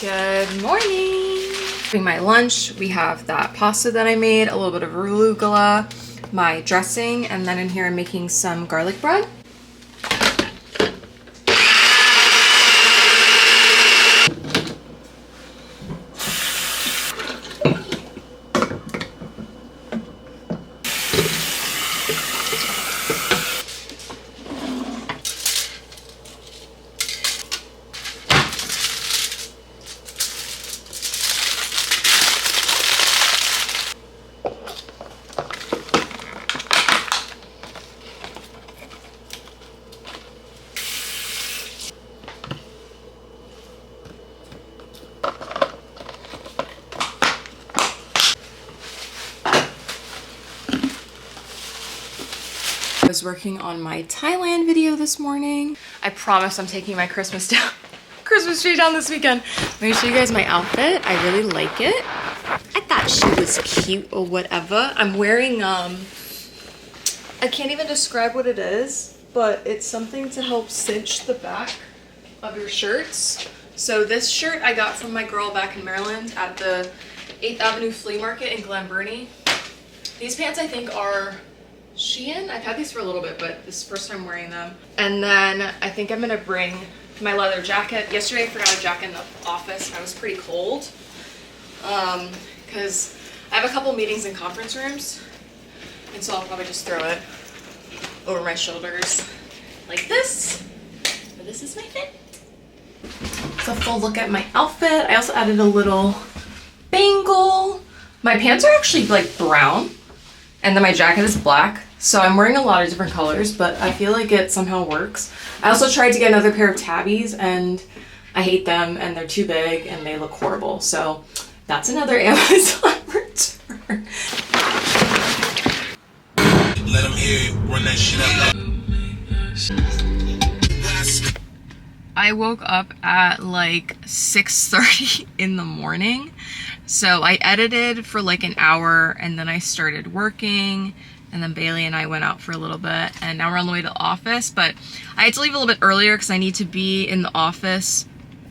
Good morning. Having my lunch, we have that pasta that I made, a little bit of arugula, my dressing, and then in here I'm making some garlic bread. I was working on my Thailand video this morning. I promise I'm taking my Christmas tree down this weekend. Let me show you guys my outfit. I really like it. I thought she was cute or whatever. I'm wearing, I can't even describe what it is, but it's something to help cinch the back of your shirts. So this shirt I got from my girl back in Maryland at the 8th Avenue Flea Market in Glen Burnie. These pants I think are Shein. I've had these for a little bit, but this is the first time wearing them. And then I think I'm gonna bring my leather jacket. Yesterday I forgot a jacket in the office and I was pretty cold. Because I have a couple meetings in conference rooms, and so I'll probably just throw it over my shoulders like this. But this is my fit. It's a full look at my outfit. I also added a little bangle. My pants are actually like brown, and then my jacket is black. So I'm wearing a lot of different colors, but I feel like it somehow works. I also tried to get another pair of tabbies and I hate them and they're too big and they look horrible. So that's another Amazon return. Let them hear you run that shit up. I woke up at like 6:30 in the morning. So I edited for like an hour and then I started working, and then Bailey and I went out for a little bit, and now we're on the way to the office. But I had to leave a little bit earlier because I need to be in the office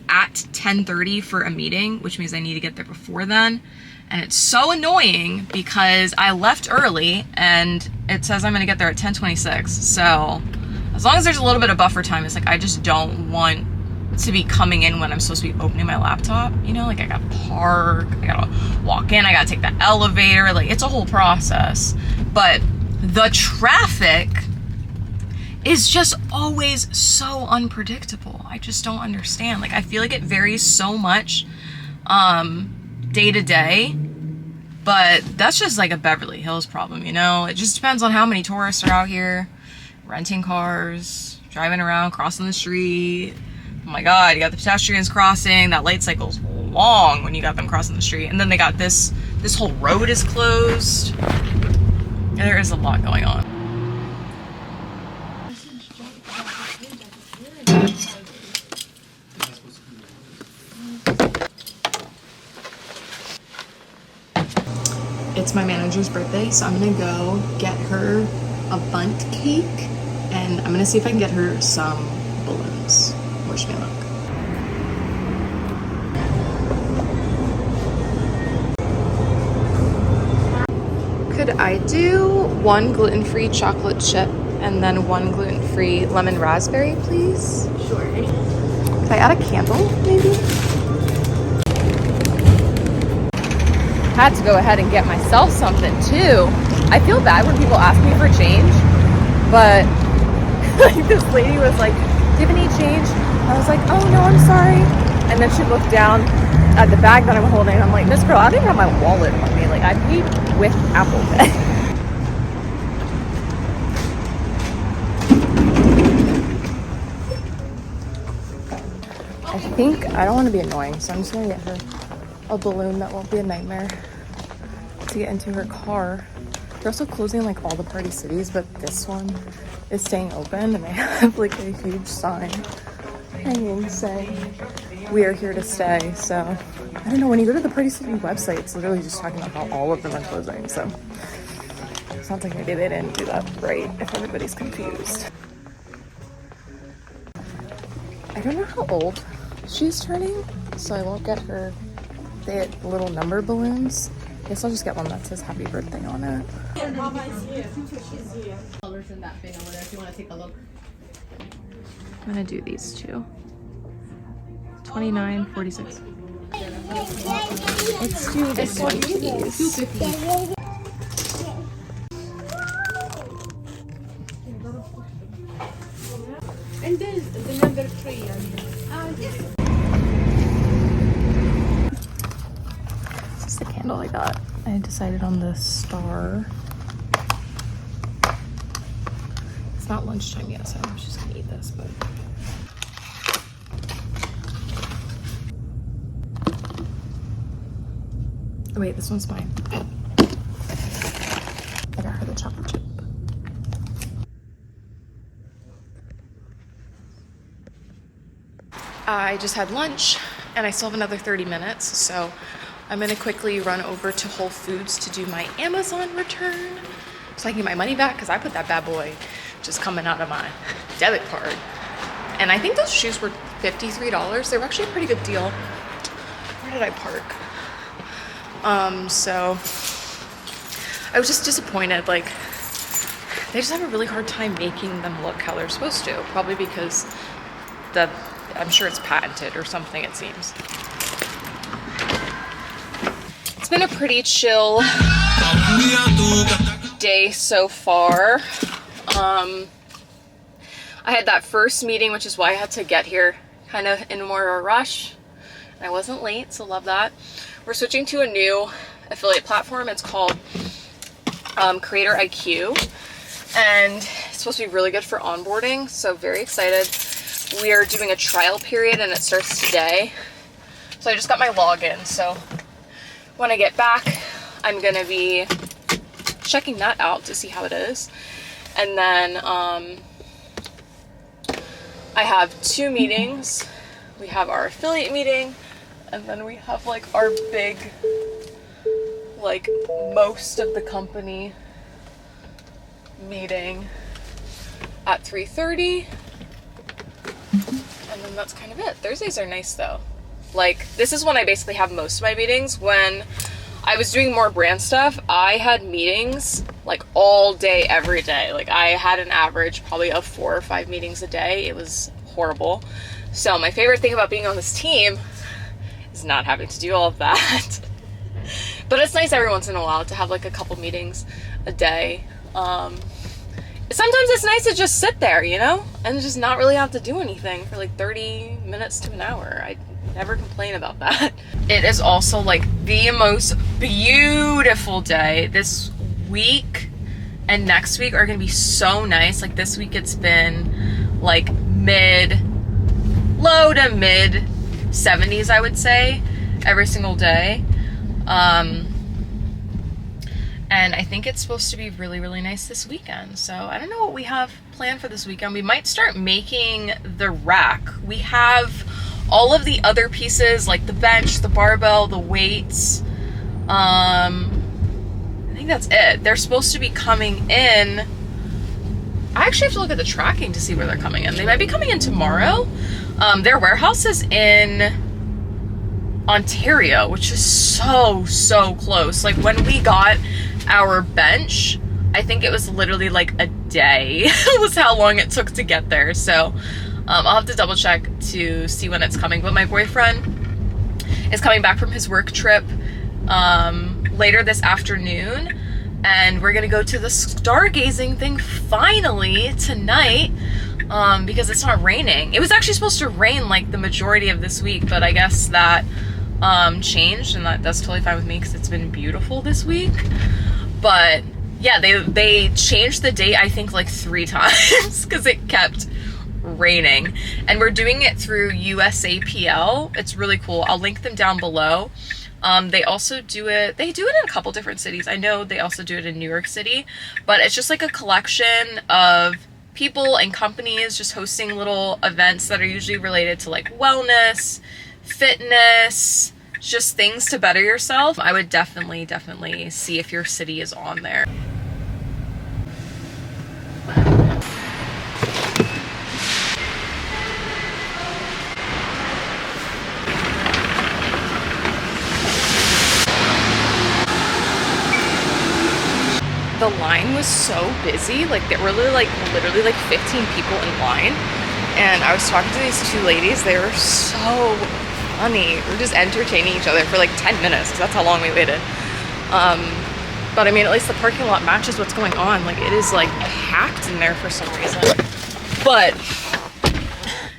at 10:30 for a meeting, which means I need to get there before then. And it's so annoying because I left early and it says I'm gonna get there at 10:26. So as long as there's a little bit of buffer time, it's like I just don't want to be coming in when I'm supposed to be opening my laptop, you know, like I gotta park, I gotta walk in, I gotta take the elevator, like it's a whole process. But the traffic is just always so unpredictable. I just don't understand. Like I feel like it varies so much day to day, but that's just like a Beverly Hills problem, you know? It just depends on how many tourists are out here renting cars, driving around, crossing the street. Oh my God, you got the pedestrians crossing. That light cycle's long when you got them crossing the street. And then they got this whole road is closed. There is a lot going on. It's my manager's birthday, so I'm gonna go get her a bundt cake, and I'm gonna see if I can get her some balloons. Wish me luck. Could I do one gluten-free chocolate chip and then one gluten-free lemon raspberry, please? Sure. Could I add a candle, maybe? Had to go ahead and get myself something too. I feel bad when people ask me for change, but like this lady was like, "Do you have any change?" I was like, "Oh no, I'm sorry." And then she looked down at the bag that I'm holding. I'm like, "Miss girl, I don't even have my wallet on me. Like I paid with Apple Pay." I think I don't want to be annoying, so I'm just gonna get her a balloon that won't be a nightmare to get into her car. They're also closing like all the Party Cities, but this one is staying open, and they have like a huge sign hanging saying "We are here to stay." So I don't know, when you go to the Party City website, it's literally just talking about how all of them are closing. So it sounds like maybe they didn't do that right if everybody's confused. I don't know how old she's turning. so I won't get her the little number balloons. I guess I'll just get one that says happy birthday on it. Mama is here. She's here. Colors in that bin over there if you want to take a look. I'm gonna do these two. 29.46. Let's do this one, please. 250. And then the number 3. This is the candle I got. I decided on the star. It's not lunchtime yet, so I'm just gonna eat this, but. Oh, wait, this one's mine. I got her the chocolate chip. I just had lunch and I still have another 30 minutes, so I'm gonna quickly run over to Whole Foods to do my Amazon return so I can get my money back, because I put that bad boy just coming out of my debit card. And I think those shoes were $53. They were actually a pretty good deal. Where did I park? So I was just disappointed. Like, they just have a really hard time making them look how they're supposed to, probably because I'm sure it's patented or something, it seems. It's been a pretty chill day so far. I had that first meeting, which is why I had to get here kind of in more of a rush. I wasn't late, so love that. We're switching to a new affiliate platform. It's called Creator IQ, and it's supposed to be really good for onboarding, so very excited. We are doing a trial period and it starts today. So I just got my login, so when I get back, I'm gonna be checking that out to see how it is. And then I have 2 meetings. We have our affiliate meeting, and then we have like our big, like most of the company meeting at 3:30. And then that's kind of it. Thursdays are nice though. Like, this is when I basically have most of my meetings. When I was doing more brand stuff, I had meetings like all day, every day. Like, I had an average probably of 4 or 5 meetings a day. It was horrible. So my favorite thing about being on this team is not having to do all of that. But it's nice every once in a while to have like a couple meetings a day. Sometimes it's nice to just sit there, you know, and just not really have to do anything for like 30 minutes to an hour. I never complain about that. It is also like the most beautiful day. This week and next week are gonna be so nice. Like, this week it's been like low to mid 70s, I would say, every single day. And I think it's supposed to be really, really nice this weekend. So I don't know what we have planned for this weekend. We might start making the rack. We have all of the other pieces, like the bench, the barbell, the weights. I think that's it. They're supposed to be coming in. I actually have to look at the tracking to see where they're coming in. They might be coming in tomorrow. Their warehouse is in Ontario, which is so close. Like, when we got our bench, I think it was literally like a day was how long it took to get there. So I'll have to double check to see when it's coming. But my boyfriend is coming back from his work trip later this afternoon, and we're gonna go to the stargazing thing finally tonight, because it's not raining. It was actually supposed to rain like the majority of this week, but I guess that changed, and that's totally fine with me because it's been beautiful this week. But yeah, they changed the date, I think, like 3 times because it kept raining. And we're doing it through USAPL. It's really cool. I'll link them down below. They also do it in a couple different cities. I know they also do it in New York City, but it's just like a collection of people and companies just hosting little events that are usually related to like wellness, fitness, just things to better yourself. I would definitely see if your city is on there. the line was so busy. Like there were literally like 15 people in line. And I was talking to these two ladies. They were so funny. We were just entertaining each other for like 10 minutes, because that's how long we waited. But I mean, at least the parking lot matches what's going on. Like it is like packed in there for some reason. But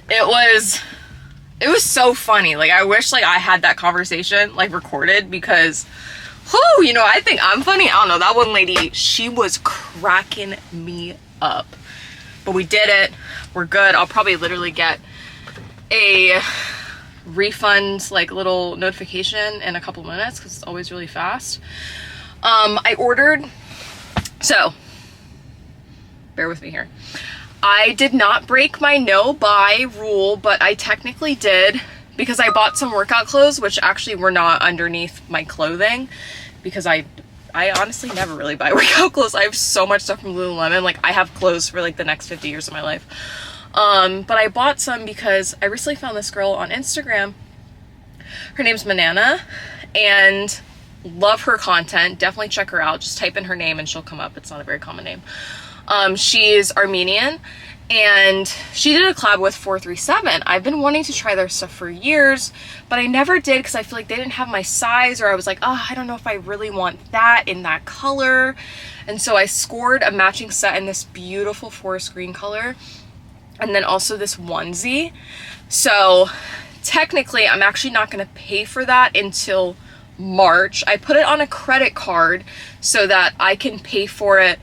it was so funny. Like I wish like I had that conversation like recorded, because whoo, you know, I think I'm funny. I don't know, that one lady, she was cracking me up. But we did it. We're good. I'll probably literally get a refund like little notification in a couple minutes, because it's always really fast. I ordered, so bear with me here. I did not break my no buy rule, but I technically did, because I bought some workout clothes which actually were not underneath my clothing, because I honestly never really buy workout clothes. I have so much stuff from Lululemon. Like I have clothes for like the next 50 years of my life. But I bought some because I recently found this girl on Instagram. Her name's Manana, and love her content. Definitely check her out. Just type in her name and she'll come up. It's not a very common name. She's Armenian, and she did a collab with 437. I've been wanting to try their stuff for years, but I never did, because I feel like they didn't have my size, or I was like, oh, I don't know if I really want that in that color. And so I scored a matching set in this beautiful forest green color, and then also this onesie. So technically I'm actually not going to pay for that until March. I put it on a credit card so that I can pay for it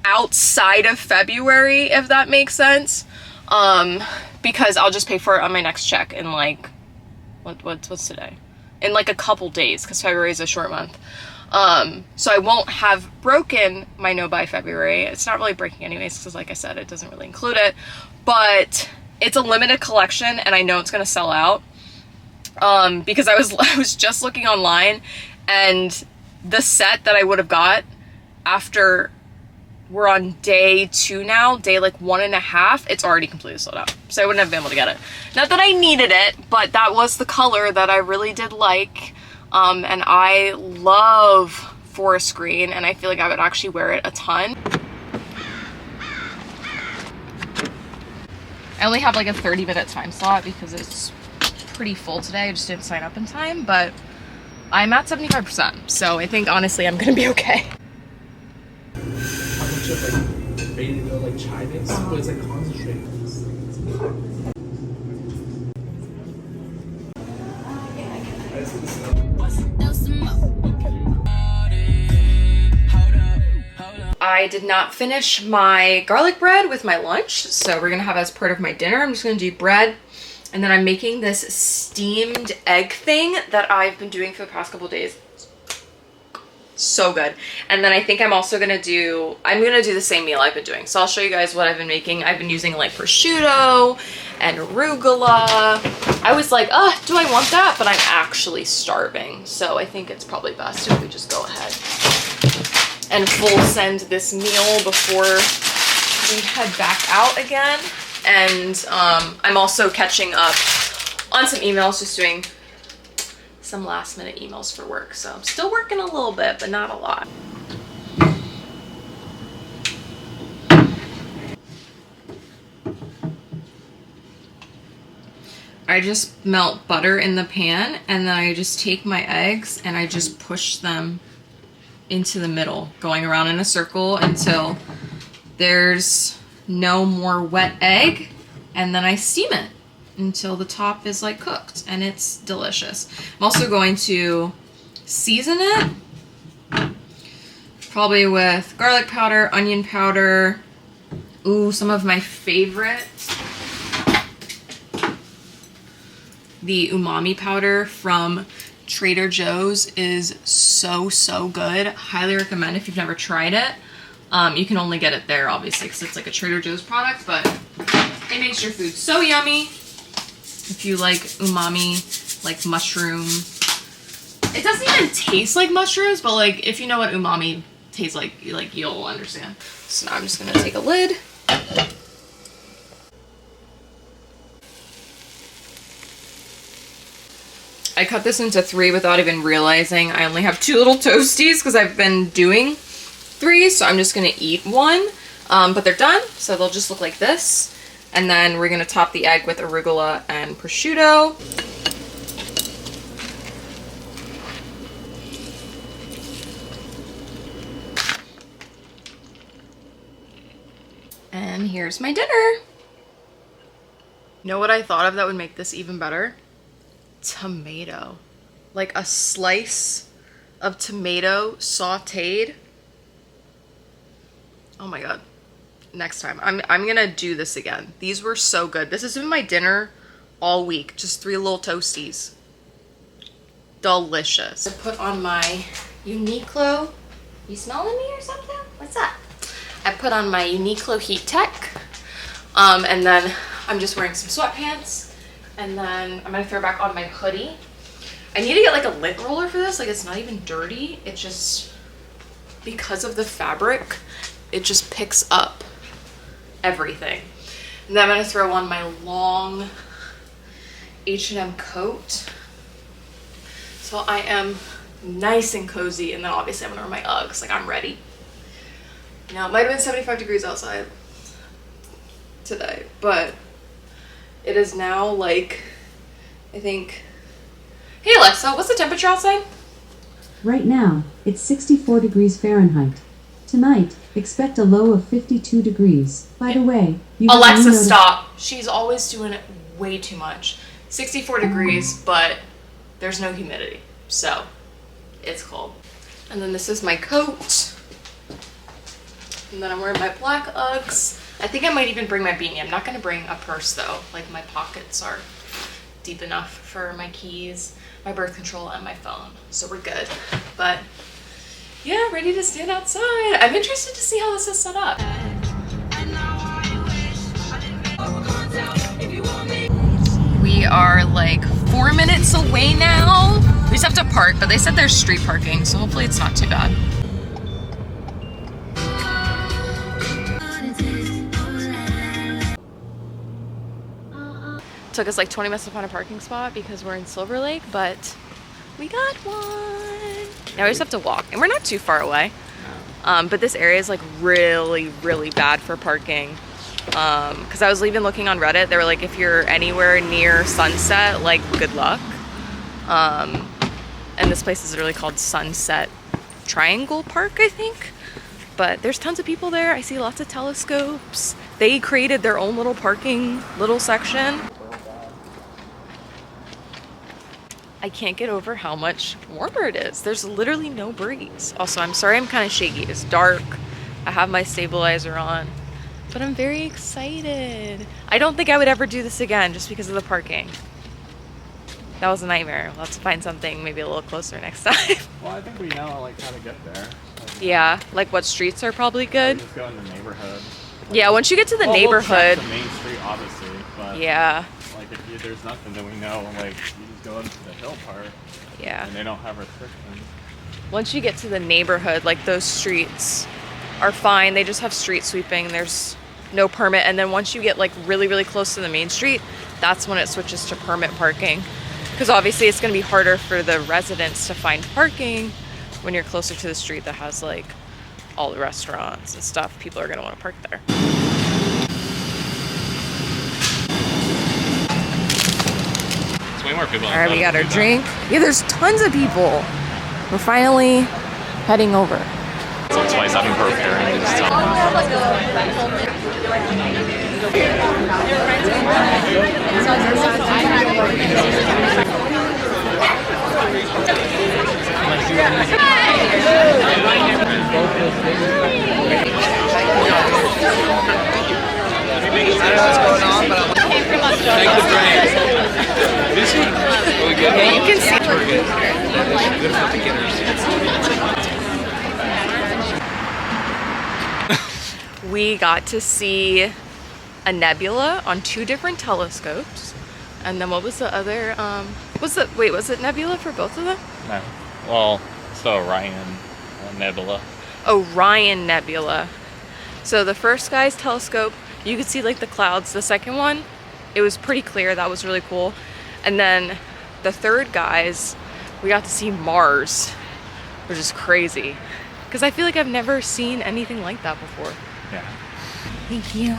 outside of February, if that makes sense, because I'll just pay for it on my next check in like what's today, in like a couple days, because February is a short month. So I won't have broken my no buy February. It's not really breaking anyways, because like I said, it doesn't really include it, but it's a limited collection and I know it's gonna sell out, because I was just looking online, and the set that I would have got after, we're on day 2 now, day like 1.5, it's already completely sold out. So I wouldn't have been able to get it. Not that I needed it, but that was the color that I really did like. And I love forest green, and I feel like I would actually wear it a ton. I only have like a 30-minute time slot because it's pretty full today. I just didn't sign up in time, but I'm at 75%. So I think honestly I'm gonna be okay. Like ready to go like chai mix, but it's like concentrated. I did not finish my garlic bread with my lunch, so we're gonna have as part of my dinner. I'm just gonna do bread, and then I'm making this steamed egg thing that I've been doing for the past couple days. So good. And then I think I'm also gonna do, the same meal I've been doing. So I'll show you guys what I've been making. I've been using like prosciutto and arugula. I was like, do I want that? But I'm actually starving. So I think it's probably best if we just go ahead and full send this meal before we head back out again. And I'm also catching up on some emails, just doing some last minute emails for work. So I'm still working a little bit, but not a lot. I just melt butter in the pan, and then I just take my eggs and I just push them into the middle, going around in a circle until there's no more wet egg, and then I steam it until the top is like cooked, and it's delicious. I'm also going to season it, probably with garlic powder, onion powder, ooh, some of my favorite, the umami powder from Trader Joe's is so good. Highly recommend if you've never tried it. You can only get it there, obviously, because it's like a Trader Joe's product, but it makes your food so yummy. If you like umami, like mushroom. It doesn't even taste like mushrooms, but like if you know what umami tastes like you'll understand. So now I'm just gonna take a lid. I cut this into 3 without even realizing I only have 2 little toasties, because I've been doing 3, so I'm just gonna eat one. But they're done, so they'll just look like this. And then we're gonna top the egg with arugula and prosciutto. And here's my dinner. You know what I thought of that would make this even better? Tomato. Like a slice of tomato sauteed. Oh my god. Next time. I'm gonna do this again. These were so good. This has been my dinner all week. Just 3 little toasties. Delicious. I put on my Uniqlo. You smelling me or something? What's that? I put on my Uniqlo Heat Tech. And then I'm just wearing some sweatpants. And then I'm gonna throw back on my hoodie. I need to get like a lint roller for this. Like, it's not even dirty. It just, because of the fabric, it just picks up everything. And then I'm gonna throw on my long H&M coat. So I am nice and cozy. And then obviously I'm gonna wear my Uggs. Like, I'm ready. Now, it might have been 75 degrees outside today, but it is now like, I think, hey Alexa, what's the temperature outside? Right now, it's 64 degrees Fahrenheit. Tonight, expect a low of 52 degrees. By the way, you Alexa, stop. She's always doing it way too much. 64 degrees, but there's no humidity, so it's cold. And then this is my coat. And then I'm wearing my black Uggs. I think I might even bring my beanie. I'm not gonna bring a purse though. Like, my pockets are deep enough for my keys, my birth control, and my phone. So we're good. But yeah, ready to stand outside. I'm interested to see how this is set up. We are like 4 minutes away now. We just have to park, but they said there's street parking, so hopefully it's not too bad. Took us like 20 minutes to find a parking spot because we're in Silver Lake, but we got one. Now we just have to walk, and we're not too far away. But this area is like really, really bad for parking. Because I was even looking on Reddit, they were like, if you're anywhere near Sunset, like, good luck. And this place is really called Sunset Triangle Park, I think. But there's tons of people there. I see lots of telescopes. They created their own little parking little section. I can't get over how much warmer it is. There's literally no breeze. Also, I'm sorry I'm kind of shaky. It's dark. I have my stabilizer on, but I'm very excited. I don't think I would ever do this again just because of the parking. That was a nightmare. We'll have to find something maybe a little closer next time. Well, I think we know like how to get there. Yeah, like what streets are probably good. Just go in the neighborhood. Yeah, once you get to the neighborhood. We'll check the main street, obviously, but yeah. Like if there's nothing, then we know. Like you just go into the hill part. Yeah. And they don't have restrictions. Once you get to the neighborhood, like those streets are fine. They just have street sweeping. There's no permit. And then once you get like really, really close to the main street, that's when it switches to permit parking. Because obviously it's going to be harder for the residents to find parking when you're closer to the street that has like all the restaurants and stuff. People are going to want to park there. There's way more people. All right, we got our drink. Yeah, there's tons of people. We're finally heading over. So it's twice having her parents. Yeah, you can see. We got to see a nebula on 2 different telescopes. And then what was the other, was it nebula for both of them? No. Well, it's the Orion Nebula. Orion Nebula. So the first guy's telescope, you could see like the clouds. The second one, it was pretty clear. That was really cool. And then the third guy's, we got to see Mars, which is crazy. Because I feel like I've never seen anything like that before. Yeah. Thank you.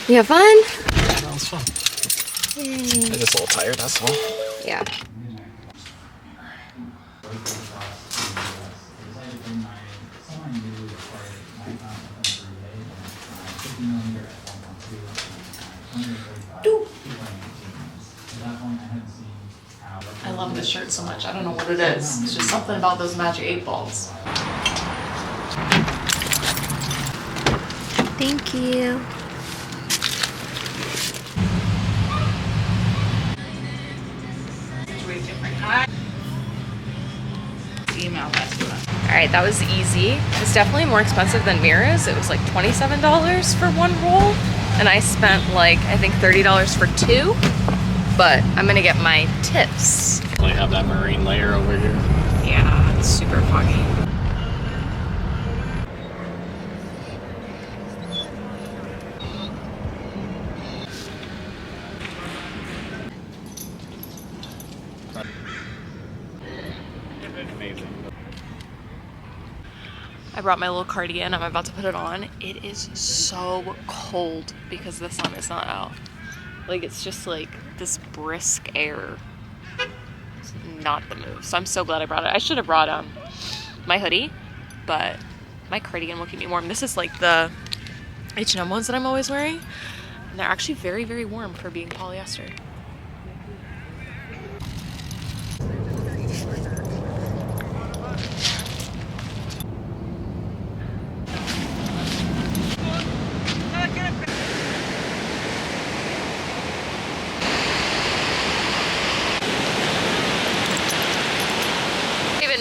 You have fun? Yeah, that was fun. Yay. I'm just a little tired, that's all. Yeah. I love this shirt so much. I don't know what it is. It's just something about those magic 8 balls. Thank you. Email that to us. Alright, that was easy. It's definitely more expensive than Mira's. It was like $27 for one roll. And I spent like, I think $30 for 2. But I'm gonna get my tips. We have that marine layer over here. Yeah, it's super foggy. Amazing. I brought my little cardigan. I'm about to put it on. It is so cold because the sun is not out. Like, it's just like this brisk air. It's not the move. So I'm so glad I brought it. I should have brought my hoodie, but my cardigan will keep me warm. This is like the H&M ones that I'm always wearing. And they're actually very, very warm for being polyester.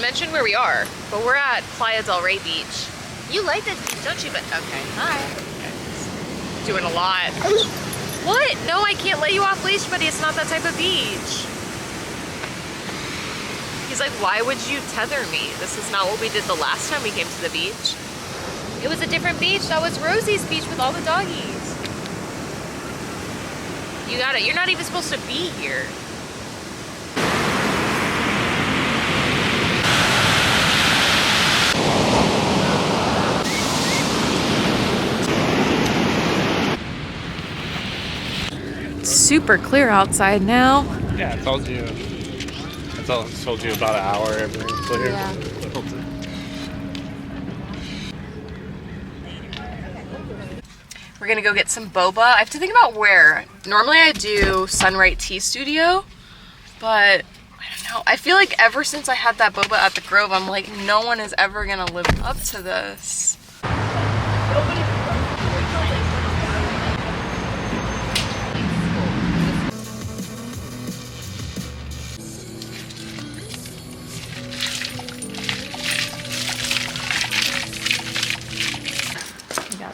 Mention where we are, but we're at Playa del Rey Beach. You like this beach, don't you? But okay, hi. Doing a lot. What? No, I can't let you off leash, buddy. It's not that type of beach. He's like, why would you tether me? This is not what we did the last time we came to the beach. It was a different beach. That was Rosie's beach with all the doggies. You got it. You're not even supposed to be here. Super clear outside now. Yeah, I told you. Told you about an hour everything's clear. Yeah. We're gonna go get some boba. I have to think about where. Normally I do Sunright Tea Studio, but I don't know. I feel like ever since I had that boba at the Grove, I'm like, no one is ever gonna live up to this.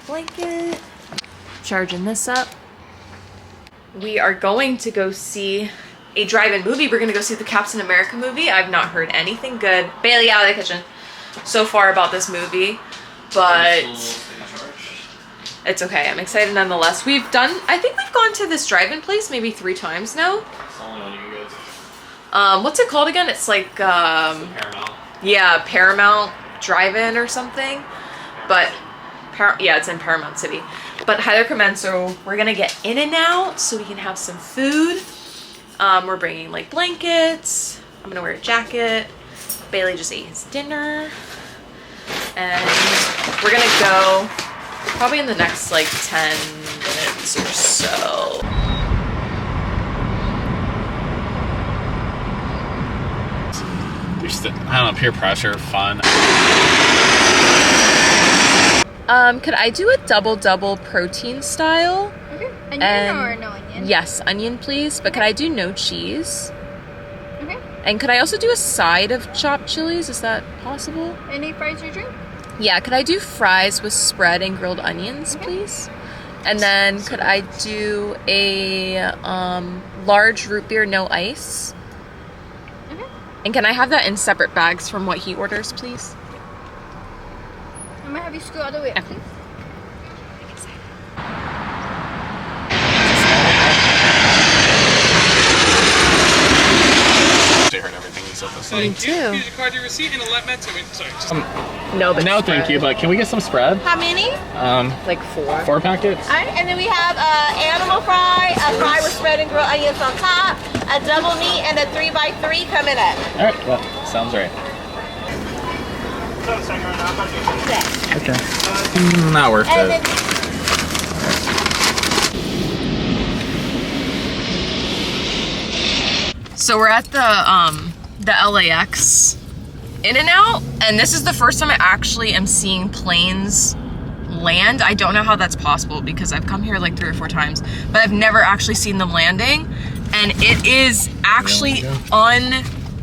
Blanket. Charging this up. We are going to go see a drive-in movie. We're gonna go see the Captain America movie. I've not heard anything good. Bailey, out of the kitchen. So far about this movie, but it's okay. I'm excited nonetheless. I think we've gone to this drive-in place maybe 3 times now. What's it called again? It's like Paramount. Yeah, Paramount Drive-In or something. But yeah, it's in Paramount City. But highly recommend. So we're gonna get in and out so we can have some food. We're bringing like blankets. I'm gonna wear a jacket. Bailey just ate his dinner. And we're gonna go probably in the next like 10 minutes or so. I don't know, peer pressure, fun. Could I do a double protein style? Okay. Onion or no onion? Yes, onion please, but could I do no cheese? Okay. And could I also do a side of chopped chilies? Is that possible? Any fries or drink? Yeah, could I do fries with spread and grilled onions, please? And then could I do a large root beer, no ice? Okay. And can I have that in separate bags from what he orders, please? I'm gonna have you scoot all the way up, please. Stay right Me too. Here's your card, your receipt, and a let Sorry, just No, thank you. But can we get some spread? How many? Like 4. 4 packets. All right, and then we have animal fry, a fry with spread and grilled onions on top, a double meat, and a 3x3 coming up. All right. Yeah, sounds right. Okay. Not worth And it. then So we're at the LAX In-N-Out, and this is the first time I actually am seeing planes land. I don't know how that's possible because I've come here like 3 or 4 times, but I've never actually seen them landing, and it is actually unreal.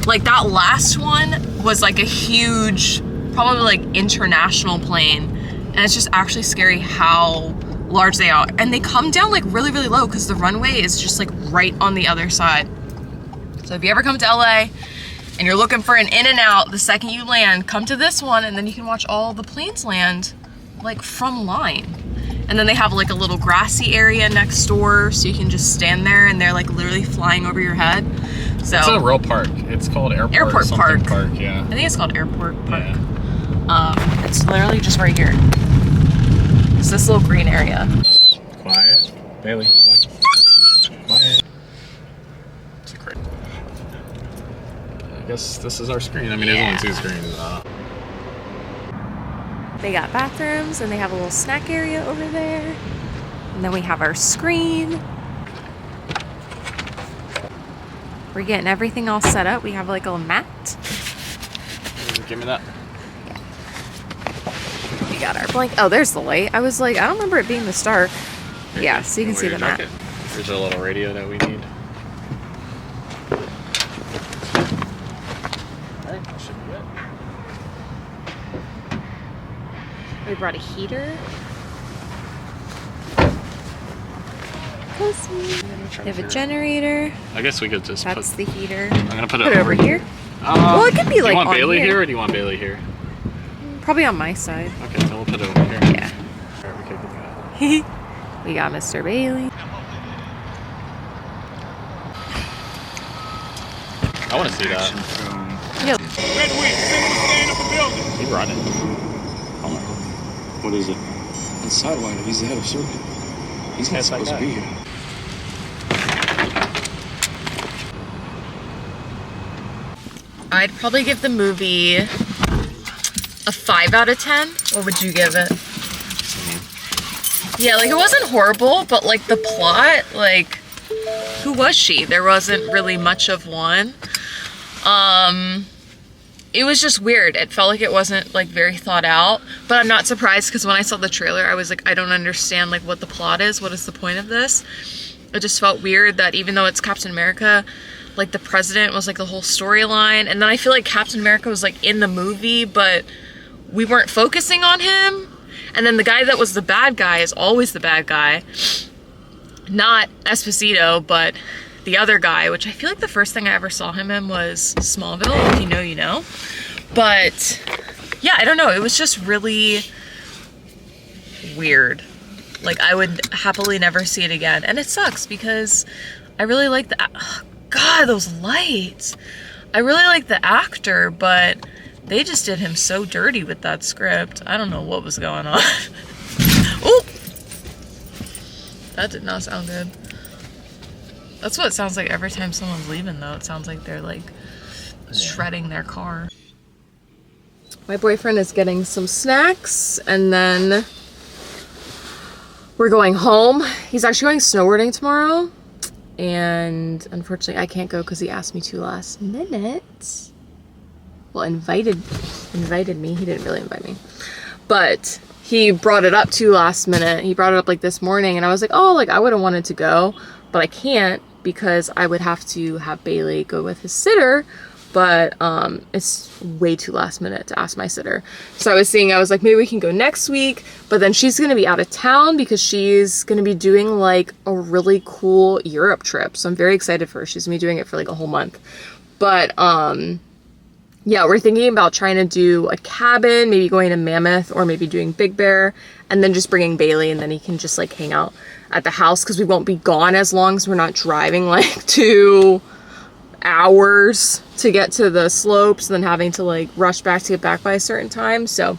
Like that last one was like a huge, probably like international plane, and it's just actually scary how large they are. And they come down like really, really low because the runway is just like right on the other side. So if you ever come to LA and you're looking for an In-N-Out, the second you land, come to this one, and then you can watch all the planes land like from line. And then they have like a little grassy area next door, so you can just stand there and they're like literally flying over your head. So It's a real park. It's called Airport Park. Yeah. I think it's called Airport Park. Yeah. It's literally just right here. It's this little green area. Quiet. Bailey. Quiet. Quiet. It's a great. I guess this is our screen. I mean, there's only 2 screens. They got bathrooms, and they have a little snack area over there. And then we have our screen. We're getting everything all set up. We have like a mat. Give me that. We got our blanket. Oh, there's the light. I was like, I don't remember it being this dark. Yeah, so you can see the mat. There's a little radio that we need. Alright, that should be it. We brought a heater. Pussy. They have a generator. I guess we could just That's the heater. I'm gonna put Put it over here. Well, it could be do like you want on Bailey here. here or do you want Bailey here? Probably on my side. Okay, then we'll put it over here. Yeah. Alright, we could do that. We got Mr. Bailey. I want to see that. Yep. He brought it. What is it? It's Sideliner. He's the head of circuit. He's not Yes, like supposed to that. be here. I'd probably give the movie a 5 out of 10. What would you give it? Yeah, like it wasn't horrible, but like the plot, like who was she? There wasn't really much of one. It was just weird. It felt like it wasn't like very thought out, but I'm not surprised because when I saw the trailer, I was like, I don't understand like what the plot is. What is the point of this? It just felt weird that even though it's Captain America, like the president was like the whole storyline. And then I feel like Captain America was like in the movie, but we weren't focusing on him. And then the guy that was the bad guy is always the bad guy. Not Esposito, but the other guy, which I feel like the first thing I ever saw him in was Smallville. If you know, you know. But yeah, I don't know. It was just really weird. Like I would happily never see it again. And it sucks because I really like the, oh God, those lights. I really like the actor, but they just did him so dirty with that script. I don't know what was going on. Oh, that did not sound good. That's what it sounds like every time someone's leaving though. It sounds like they're like shredding their car. My boyfriend is getting some snacks and then we're going home. He's actually going snowboarding tomorrow. And unfortunately I can't go because he asked me to last minute. Well, invited me. He didn't really invite me. But he brought it up too last minute. He brought it up like this morning and I was like, oh, like I would have wanted to go, but I can't because I would have to have Bailey go with his sitter. But it's way too last minute to ask my sitter. So I was like, maybe we can go next week, but then she's gonna be out of town because she's gonna be doing like a really cool Europe trip. So I'm very excited for her. She's gonna be doing it for like a whole month. But yeah, we're thinking about trying to do a cabin, maybe going to Mammoth or maybe doing Big Bear and then just bringing Bailey and then he can just like hang out at the house because we won't be gone as long as we're not driving like to hours to get to the slopes and then having to like rush back to get back by a certain time. So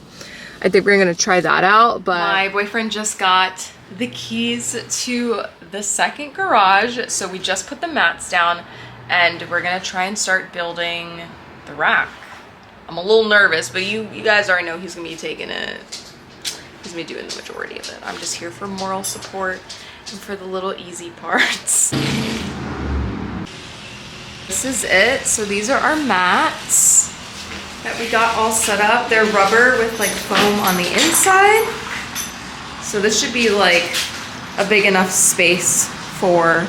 I think we're gonna try that out. But my boyfriend just got the keys to the second garage, so we just put the mats down and we're gonna try and start building the rack. I'm a little nervous, but you guys already know he's gonna be taking it. He's gonna be doing the majority of it. I'm just here for moral support and for the little easy parts. This is it. So these are our mats that we got all set up. They're rubber with like foam on the inside. So this should be like a big enough space for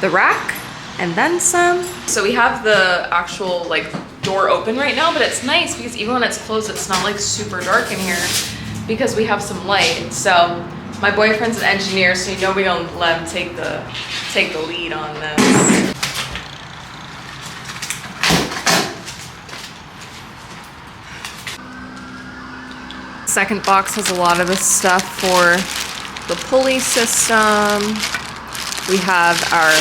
the rack and then some. So we have the actual like door open right now, but it's nice because even when it's closed, it's not like super dark in here because we have some light. So my boyfriend's an engineer, so you know we don't let him take the lead on this. Second box has a lot of the stuff for the pulley system. We have our,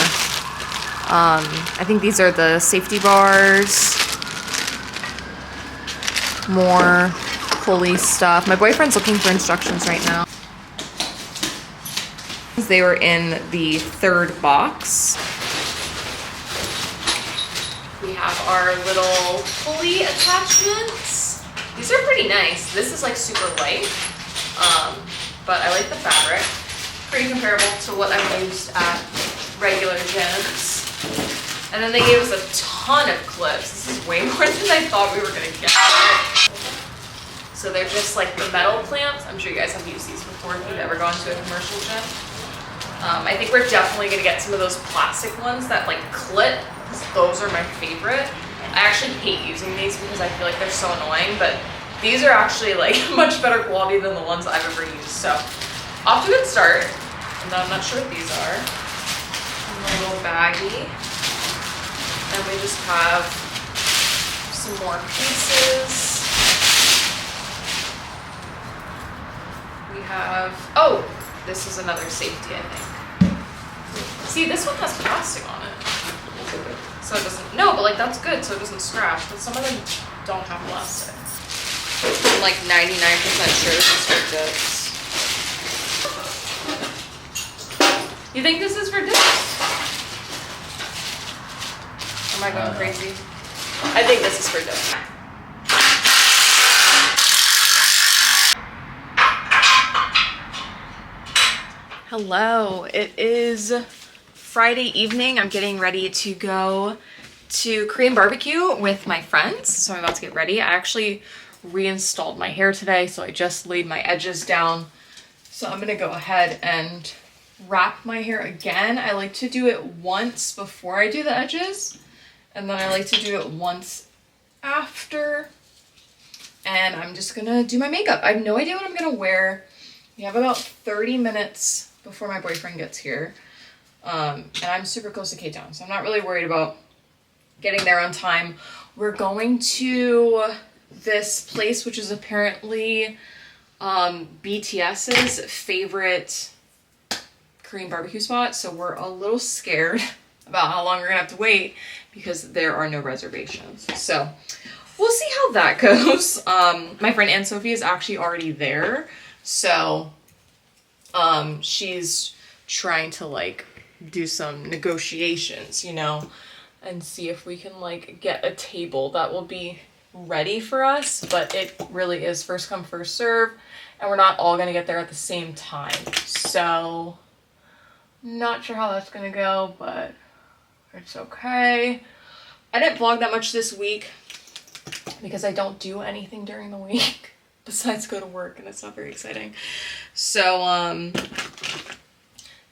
I think these are the safety bars. More pulley stuff. My boyfriend's looking for instructions right now. They were in the third box. We have our little pulley attachments. These are pretty nice. This is like super light, but I like the fabric. Pretty comparable to what I've used at regular gyms. And then they gave us a ton of clips. This is way more than I thought we were gonna get. So they're just like the metal clamps. I'm sure you guys have used these before if you've ever gone to a commercial gym. I think we're definitely gonna get some of those plastic ones that like clip. Those are my favorite. I actually hate using these because I feel like they're so annoying, but these are actually like much better quality than the ones I've ever used. So off to a good start. And I'm not sure what these are. And a little baggie. And we just have some more pieces. We have, oh, this is another safety, I think. See, this one has plastic on it. So it doesn't, no, but like that's good, so it doesn't scratch. But some of them don't have plastic. I'm like 99% sure this is for dips. You think this is for dips? Am I going crazy? I think this is for dips. Hello, it is Friday evening. I'm getting ready to go to Korean barbecue with my friends. So I'm about to get ready. I actually reinstalled my hair today, so I just laid my edges down. So I'm gonna go ahead and wrap my hair again. I like to do it once before I do the edges, and then I like to do it once after. And I'm just gonna do my makeup. I have no idea what I'm gonna wear. We have about 30 minutes before my boyfriend gets here. And I'm super close to Cape Town, so I'm not really worried about getting there on time. We're going to this place, which is apparently BTS's favorite Korean barbecue spot, so we're a little scared about how long we're gonna have to wait because there are no reservations. So we'll see how that goes. My friend Anne Sophie is actually already there, so she's trying to like do some negotiations, you know, and see if we can like get a table that will be ready for us. But it really is first come first serve, and we're not all gonna get there at the same time, so not sure how that's gonna go, but it's okay. I didn't vlog that much this week because I don't do anything during the week besides go to work, and it's not very exciting. So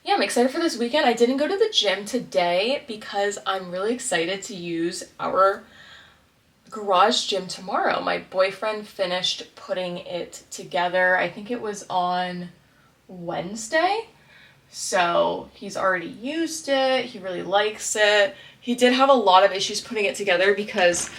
yeah, I'm excited for this weekend. I didn't go to the gym today because I'm really excited to use our garage gym tomorrow. My boyfriend finished putting it together. I think it was on Wednesday. So he's already used it. He really likes it. He did have a lot of issues putting it together because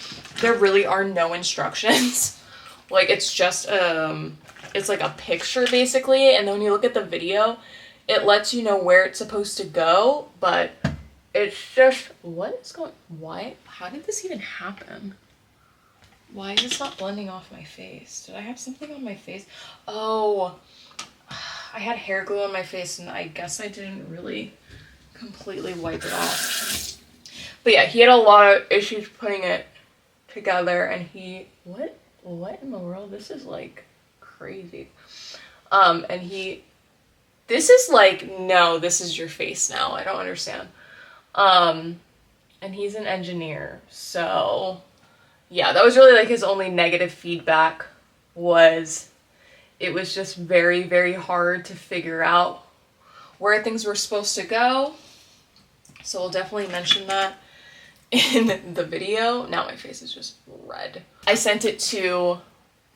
there really are no instructions. Like it's just, it's like a picture basically. And then when you look at the video, it lets you know where it's supposed to go, but It's just, what is going, why, how did this even happen? Why is this not blending off my face? Did I have something on my face? Oh, I had hair glue on my face and I guess I didn't really completely wipe it off. But yeah, he had a lot of issues putting it together and he, what in the world? This is like crazy. And he, this is like, no, this is your face now. I don't understand. And he's an engineer, so yeah, that was really like his only negative feedback was it was just very, very hard to figure out where things were supposed to go. So we'll definitely mention that in the video. Now my face is just red. I sent it to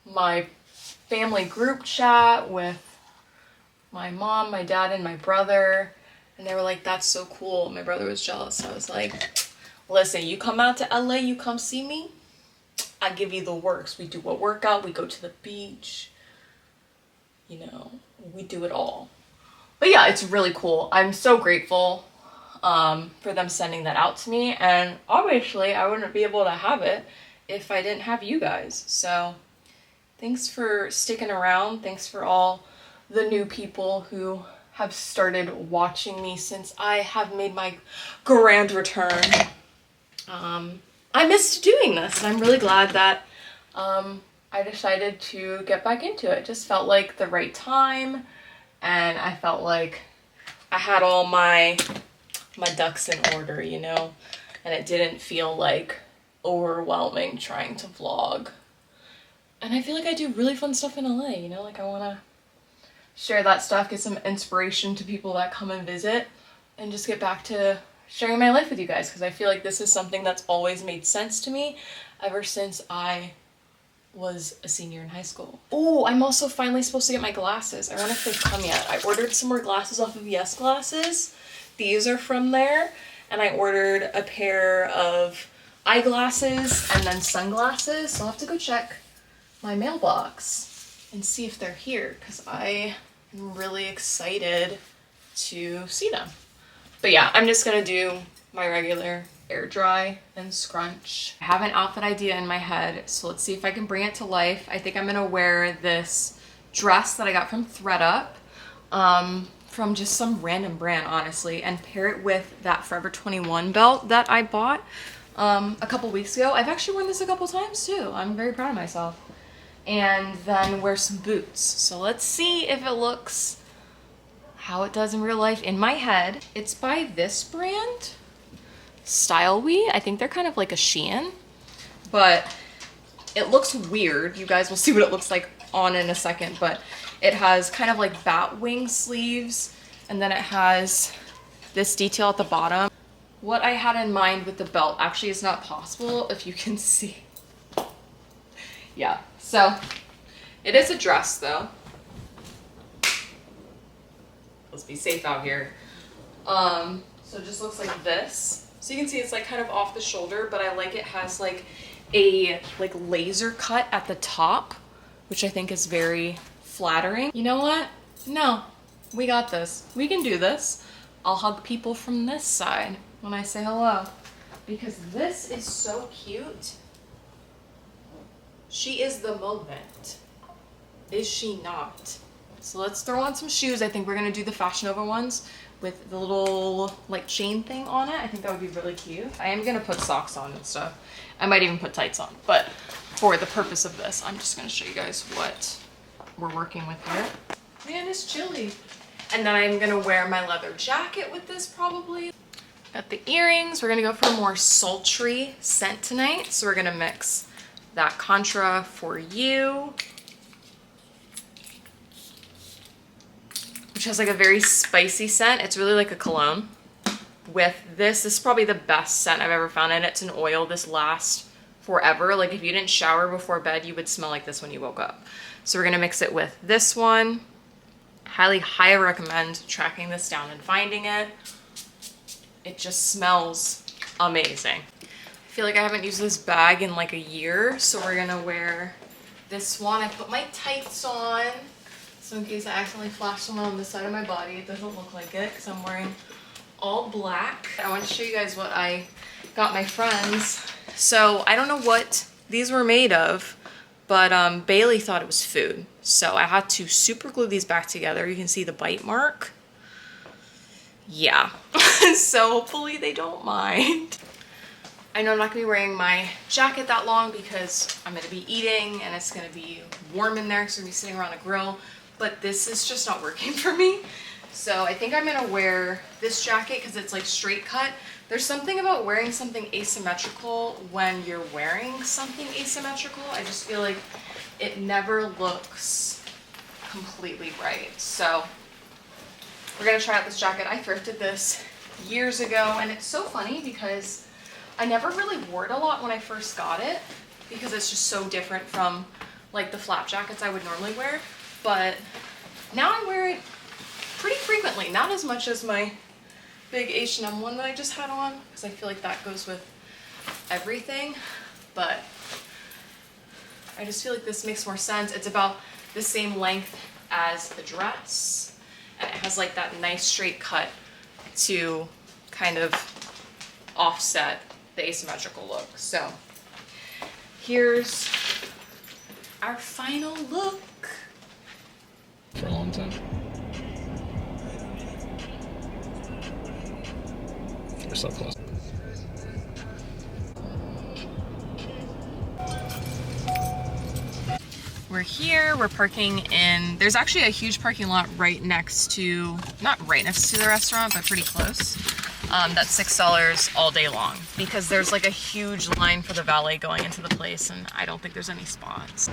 my family group chat with my mom, my dad, and my brother. And they were like, that's so cool. My brother was jealous. So I was like, listen, you come out to LA, you come see me, I give you the works. We do a workout, we go to the beach, you know, we do it all. But yeah, it's really cool. I'm so grateful for them sending that out to me. And obviously I wouldn't be able to have it if I didn't have you guys. So thanks for sticking around. Thanks for all the new people who have started watching me since I have made my grand return. I missed doing this, and I'm really glad that I decided to get back into it. It just felt like the right time, and I felt like I had all my ducks in order, you know, and it didn't feel like overwhelming trying to vlog. And I feel like I do really fun stuff in LA, you know, like I want to share that stuff, get some inspiration to people that come and visit, and just get back to sharing my life with you guys, because I feel like this is something that's always made sense to me ever since I was a senior in high school. Oh, I'm also finally supposed to get my glasses. I wonder if they've come yet. I ordered some more glasses off of Yes Glasses. These are from there, and I ordered a pair of eyeglasses and then sunglasses, so I'll have to go check my mailbox and see if they're here, because I am really excited to see them. But yeah, I'm just gonna do my regular air dry and scrunch. I have an outfit idea in my head, so let's see if I can bring it to life. I think I'm gonna wear this dress that I got from ThredUp, from just some random brand, honestly, and pair it with that Forever 21 belt that I bought a couple weeks ago. I've actually worn this a couple times too. I'm very proud of myself. And then wear some boots. So let's see if it looks how it does in real life. In my head, it's by this brand, Style We. I think they're kind of like a Shein, but it looks weird. You guys will see what it looks like on in a second, but it has kind of like bat wing sleeves, and then it has this detail at the bottom. What I had in mind with the belt actually is not possible, if you can see. Yeah, so it is a dress though. Let's be safe out here. So it just looks like this. So you can see it's like kind of off the shoulder, but I like it has like a laser cut at the top, which I think is very flattering. You know what? No, we got this. We can do this. I'll hug people from this side when I say hello, because this is so cute. She is the moment. Is she not? So let's throw on some shoes. I think we're gonna do the Fashion Nova ones with the little like chain thing on it. I think that would be really cute. I am gonna put socks on and stuff. I might even put tights on, but for the purpose of this, I'm just gonna show you guys what we're working with here. Man, it's chilly. And then I'm gonna wear my leather jacket with this probably. Got the earrings. We're gonna go for a more sultry scent tonight. So we're gonna mix that Contra For You, which has like a very spicy scent. It's really like a cologne. With this is probably the best scent I've ever found, and it's an oil. This lasts forever. Like if you didn't shower before bed, you would smell like this when you woke up. So we're gonna mix it with this one. Highly recommend tracking this down and finding it. It just smells amazing. I feel like I haven't used this bag in like a year, so we're gonna wear this one. I put my tights on, so in case I accidentally flash someone on this side of my body, it doesn't look like it because I'm wearing all black. I want to show you guys what I got my friends. So I don't know what these were made of, but Bailey thought it was food. So I had to super glue these back together. You can see the bite mark. Yeah, so hopefully they don't mind. I know I'm not gonna be wearing my jacket that long because I'm gonna be eating and it's gonna be warm in there because I'm gonna be sitting around a grill, but this is just not working for me. So I think I'm gonna wear this jacket because it's like straight cut. There's something about wearing something asymmetrical when you're wearing something asymmetrical. I just feel like it never looks completely right. So we're gonna try out this jacket. I thrifted this years ago and it's so funny because I never really wore it a lot when I first got it because it's just so different from like the flap jackets I would normally wear. But now I wear it pretty frequently, not as much as my big H&M one that I just had on because I feel like that goes with everything, but I just feel like this makes more sense. It's about the same length as the dress and it has like that nice straight cut to kind of offset the asymmetrical look. So here's our final look. For a long time. We're so close. We're here, we're parking in, there's actually a huge parking lot right next to, not right next to the restaurant, but pretty close. That's $6 all day long because there's like a huge line for the valet going into the place and I don't think there's any spots.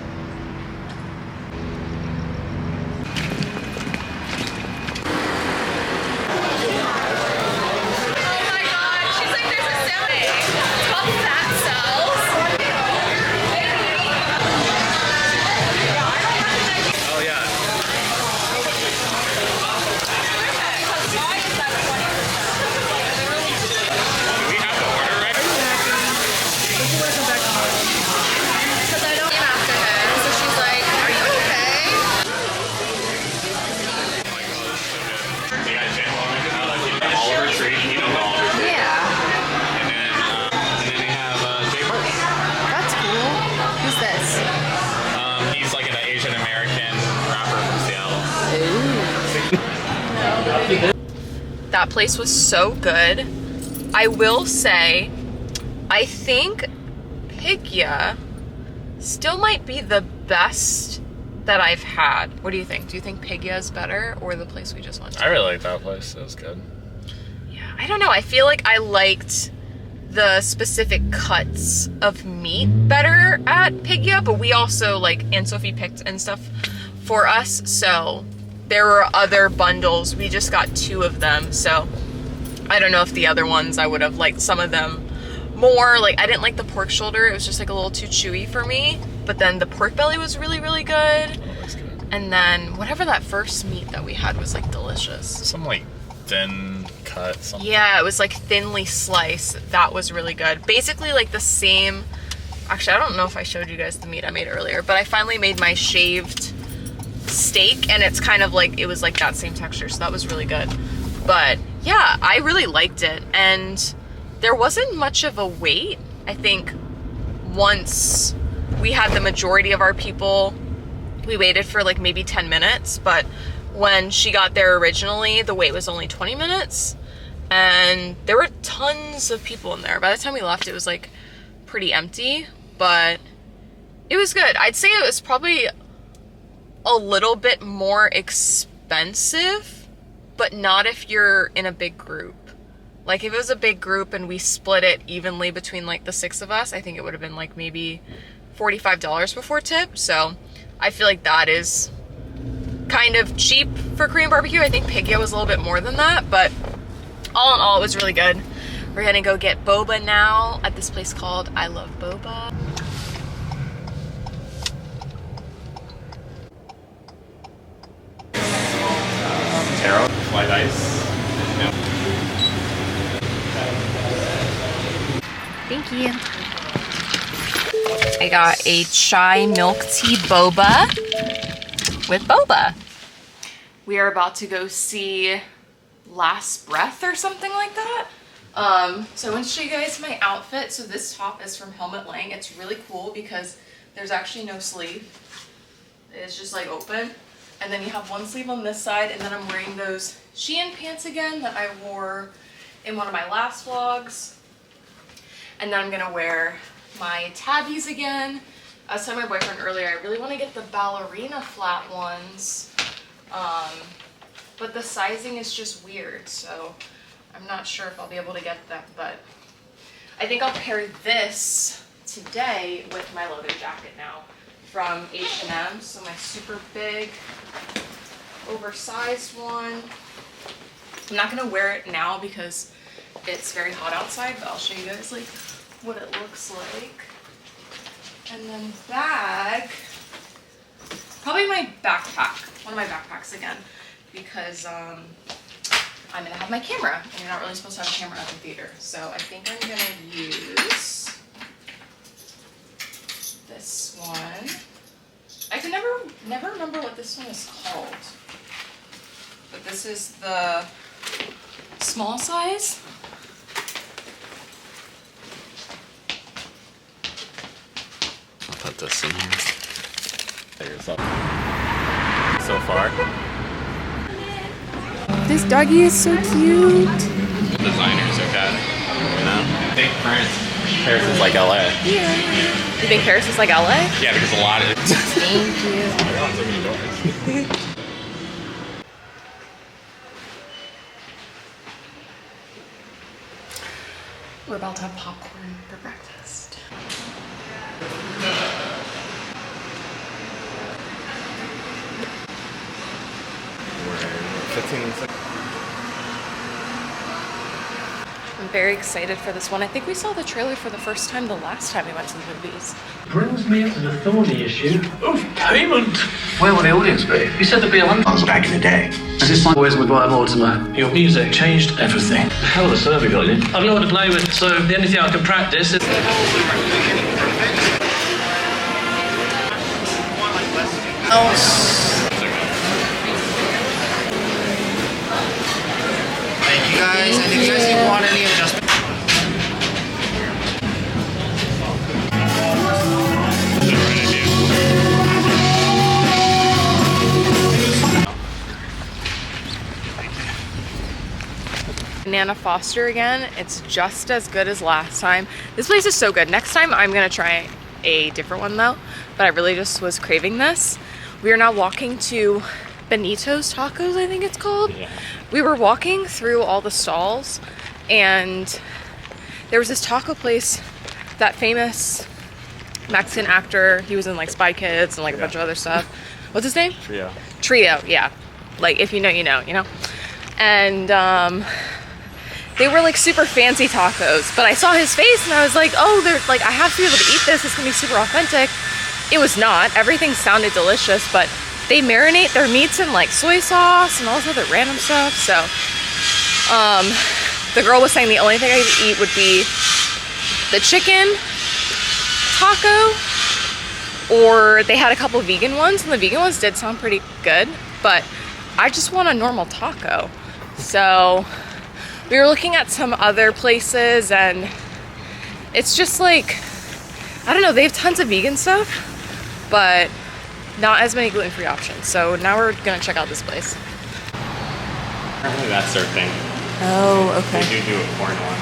That place was so good. I will say, I think Pigya still might be the best that I've had. What do you think? Do you think Pigya is better or the place we just went to? I really like that place. It was good. Yeah, I don't know. I feel like I liked the specific cuts of meat better at Pigya, but we also, like, Aunt Sophie picked and stuff for us, so there were other bundles. We just got 2 of them, so I don't know if the other ones I would have liked some of them more. Like, I didn't like the pork shoulder. It was just like a little too chewy for me. But then the pork belly was really, really good. That was good. And then whatever that first meat that we had was like delicious. Some like thin cut something. Yeah, it was like thinly sliced. That was really good. Basically like the same, actually I don't know if I showed you guys the meat I made earlier, but I finally made my shaved steak and it's kind of like, it was like that same texture, so that was really good. But yeah, I really liked it and there wasn't much of a wait. I think once we had the majority of our people, we waited for like maybe 10 minutes, but when she got there originally, the wait was only 20 minutes and there were tons of people in there. By the time we left, it was like pretty empty, but it was good. I'd say it was probably a little bit more expensive, but not if you're in a big group. Like if it was a big group and we split it evenly between like the 6 of us, I think it would have been like maybe $45 before tip. So I feel like that is kind of cheap for Korean barbecue. I think Pigya was a little bit more than that, but all in all, it was really good. We're gonna go get boba now at this place called I Love Boba. Taro, white ice. Yeah. Thank you. I got a chai milk tea boba with boba. We are about to go see last breath or something like that. So I want to show you guys my outfit. So this top is from Helmut Lang. It's really cool because there's actually no sleeve. It's just like open. And then you have one sleeve on this side, and then I'm wearing those Shein pants again that I wore in one of my last vlogs. And then I'm gonna wear my tabbies again. I was telling my boyfriend earlier, I really want to get the ballerina flat ones, but the sizing is just weird, so I'm not sure if I'll be able to get them, but I think I'll pair this today with my leather jacket now from H&M. So my super big, oversized one. I'm not gonna wear it now because it's very hot outside, but I'll show you guys like what it looks like. And then bag, probably my backpack, one of my backpacks again, because I'm gonna have my camera, and you're not really supposed to have a camera at the theater. So I think I'm gonna use this one. I can never remember what this one is called, but this is the small size. I'll put this in here. There's up. So far. This doggy is so cute. Designers, okay. You know? I think Paris is like LA. Yeah. You think Paris is like LA? Yeah, because a lot of Thank you. Oh my God, so many doors. We're about to have popcorn for breakfast. We're 15 seconds. I'm very excited for this one. I think we saw the trailer for the first time the last time we went to the movies. Brings me up to the thorny issue of payment. Where will the audience be? You said there'd be 100 ones back in the day. Is this like Boys with Mortimer? Your music changed everything. The hell of a serve you got in. I've no one to play with, so the only thing I can practice is... Thank you guys, and if you guys want any adjustment. Nana Foster again. It's just as good as last time. This place is so good. Next time I'm gonna try a different one though, but I really just was craving this. We are now walking to Benito's Tacos, I think it's called. Yeah. We were walking through all the stalls, and there was this taco place, that famous Mexican actor, he was in like Spy Kids and like a bunch of other stuff. What's his name? Trio, yeah. Like if you know, you know, you know. And they were like super fancy tacos, but I saw his face and I was like, oh, they're like, I have to be able to eat this. It's gonna be super authentic. It was not. Everything sounded delicious, but they marinate their meats in like soy sauce and all this other random stuff. So the girl was saying the only thing I could eat would be the chicken taco, or they had a couple vegan ones, and the vegan ones did sound pretty good, but I just want a normal taco. So we were looking at some other places, and it's just like, I don't know, they have tons of vegan stuff, but not as many gluten-free options. So now we're gonna check out this place. Apparently that's their thing. Oh, okay. They do a corn one.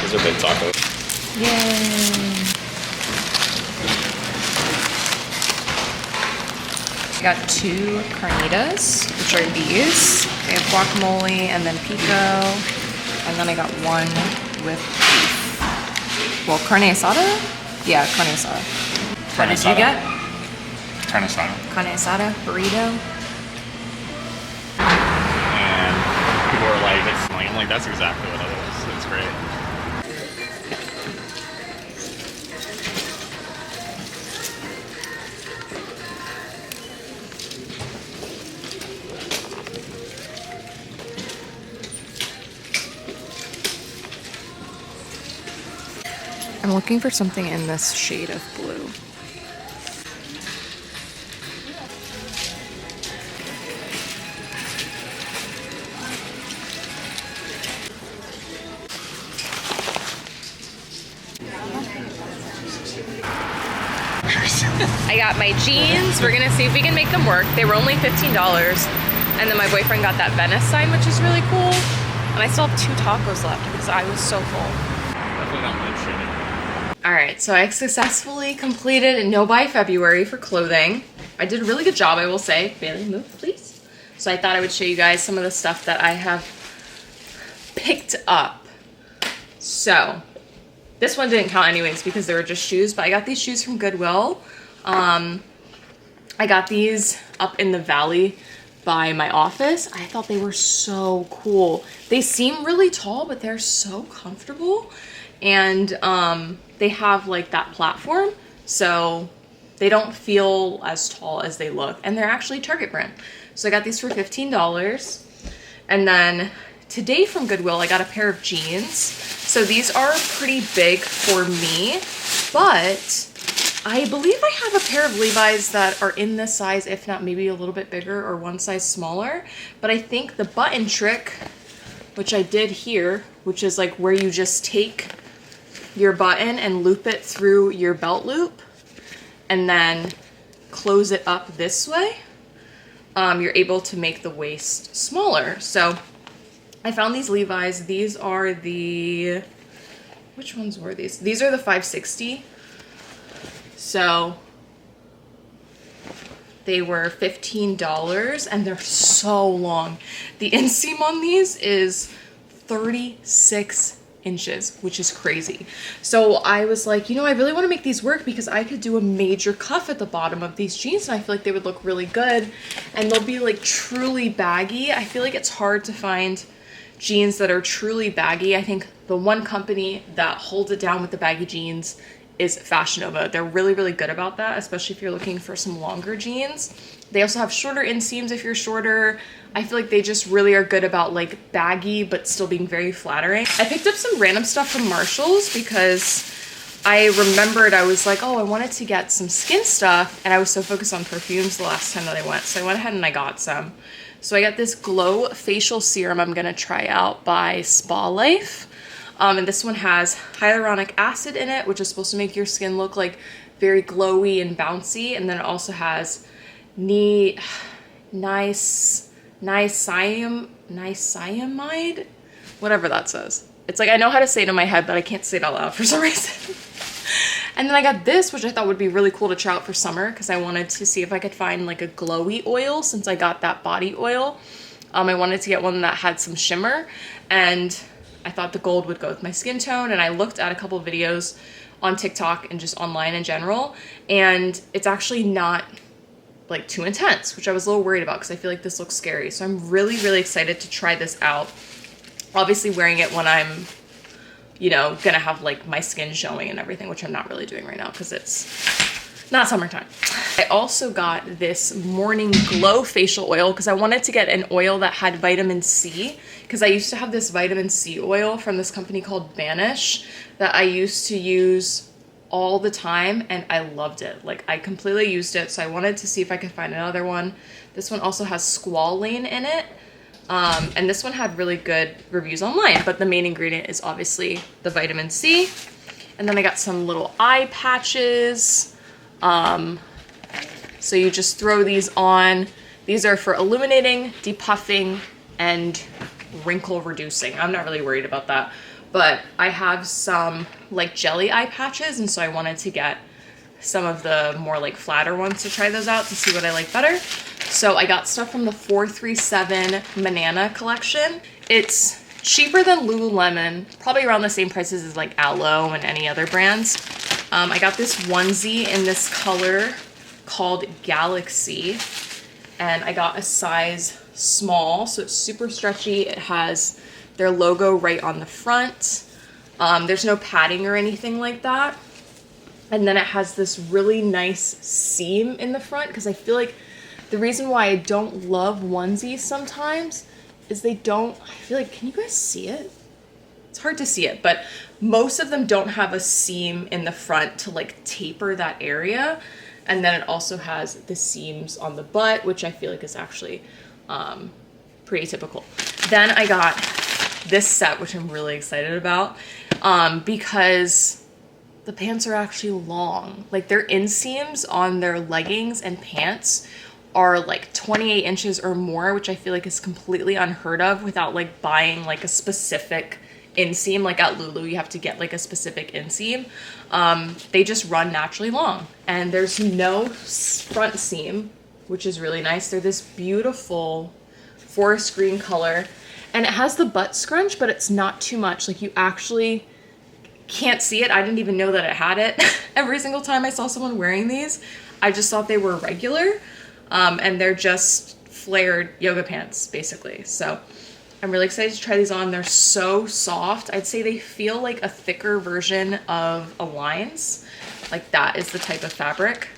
These are big tacos. Yay. I got 2 carnitas, which are these. They have guacamole and then pico. And then I got one with beef. Well, carne asada? Yeah, carne asada. What did you get? Carne asada. Carne asada, burrito. And people were like, it's smelling. I'm like, that's exactly what it is. It's great. I'm I'm looking for something in this shade of blue. I got my jeans. We're gonna see if we can make them work. They were only $15. And then my boyfriend got that Venice sign, which is really cool. And I still have 2 tacos left because I was so full. Definitely not mentioning. All right, so I successfully completed No Buy February for clothing. I did a really good job, I will say. Bailey, move, please. So I thought I would show you guys some of the stuff that I have picked up. So this one didn't count anyways because they were just shoes, but I got these shoes from Goodwill. I got these up in the valley by my office. I thought they were so cool. They seem really tall, but they're so comfortable. And they have like that platform, so they don't feel as tall as they look. And they're actually Target brand. So I got these for $15. And then today from Goodwill, I got a pair of jeans. So these are pretty big for me, but I believe I have a pair of Levi's that are in this size, if not maybe a little bit bigger or one size smaller. But I think the button trick, which I did here, which is like where you just take your button and loop it through your belt loop and then close it up this way, you're able to make the waist smaller. So I found these Levi's. These are the, which ones were these? These are the 560. So they were $15 and they're so long. The inseam on these is 36 inches, which is crazy. So I was like, you know, I really want to make these work because I could do a major cuff at the bottom of these jeans and I feel like they would look really good and they'll be like truly baggy. I feel like it's hard to find jeans that are truly baggy. I think the one company that holds it down with the baggy jeans is Fashion Nova. They're really, really good about that, especially if you're looking for some longer jeans. They also have shorter inseams if you're shorter. I feel like they just really are good about like baggy, but still being very flattering. I picked up some random stuff from Marshall's because I remembered I was like, oh, I wanted to get some skin stuff. And I was so focused on perfumes the last time that I went. So I went ahead and I got some. So I got this Glow Facial Serum I'm gonna try out by Spa Life. And this one has hyaluronic acid in it, which is supposed to make your skin look like very glowy and bouncy. And then it also has niacinamide, whatever that says. It's like, I know how to say it in my head, but I can't say it out loud for some reason. And then I got this, which I thought would be really cool to try out for summer because I wanted to see if I could find like a glowy oil since I got that body oil. I wanted to get one that had some shimmer, and I thought the gold would go with my skin tone. And I looked at a couple of videos on TikTok and just online in general, and it's actually not like too intense, which I was a little worried about because I feel like this looks scary. So I'm really, really excited to try this out. Obviously wearing it when I'm, you know, gonna have like my skin showing and everything, which I'm not really doing right now because it's not summertime. I also got this Morning Glow facial oil because I wanted to get an oil that had vitamin C, because I used to have this vitamin C oil from this company called Banish that I used to use all the time and I loved it. Like I completely used it, so I wanted to see if I could find another one. This one also has squalane in it. And this one had really good reviews online, but the main ingredient is obviously the vitamin C. And then I got some little eye patches. So you just throw these on. These are for illuminating, depuffing, and wrinkle reducing. I'm not really worried about that, but I have some like jelly eye patches, and so I wanted to get some of the more like flatter ones to try those out to see what I like better. So I got stuff from the 437 Banana collection. It's cheaper than Lululemon, probably around the same prices as like Aloe and any other brands. I got this onesie in this color called Galaxy, and I got a size small, so it's super stretchy. It has their logo right on the front. There's no padding or anything like that. And then it has this really nice seam in the front, because I feel like the reason why I don't love onesies sometimes is they don't, I feel like, can you guys see it? it's hard to see it, but most of them don't have a seam in the front to like taper that area. And then it also has the seams on the butt, which I feel like is actually pretty typical. Then I got this set, which I'm really excited about, because the pants are actually long. Like their inseams on their leggings and pants are like 28 inches or more, which I feel like is completely unheard of without like buying like a specific inseam. Like at Lulu, you have to get like a specific inseam. They just run naturally long, and there's no front seam, which is really nice. They're this beautiful forest green color, and it has the butt scrunch, but it's not too much. Like you actually can't see it. I didn't even know that it had it. Every single time I saw someone wearing these, I just thought they were regular, and they're just flared yoga pants basically. So I'm really excited to try these on. They're so soft. I'd say they feel like a thicker version of a Lines. Like that is the type of fabric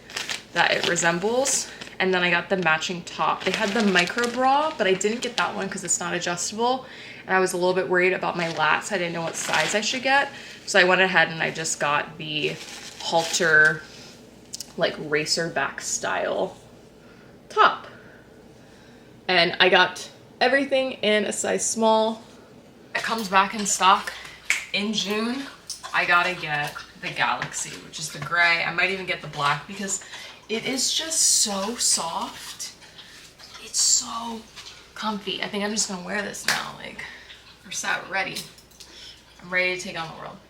that it resembles. And then I got the matching top. They had the micro bra, but I didn't get that one because it's not adjustable. And I was a little bit worried about my lats. I didn't know what size I should get. So I went ahead and I just got the halter, like racer back style top. And I got everything in a size small. It comes back in stock in June. I gotta get the Galaxy, which is the gray. I might even get the black because it is just so soft. It's so comfy. I think I'm just gonna wear this now. Like, we're set, ready. I'm ready to take on the world.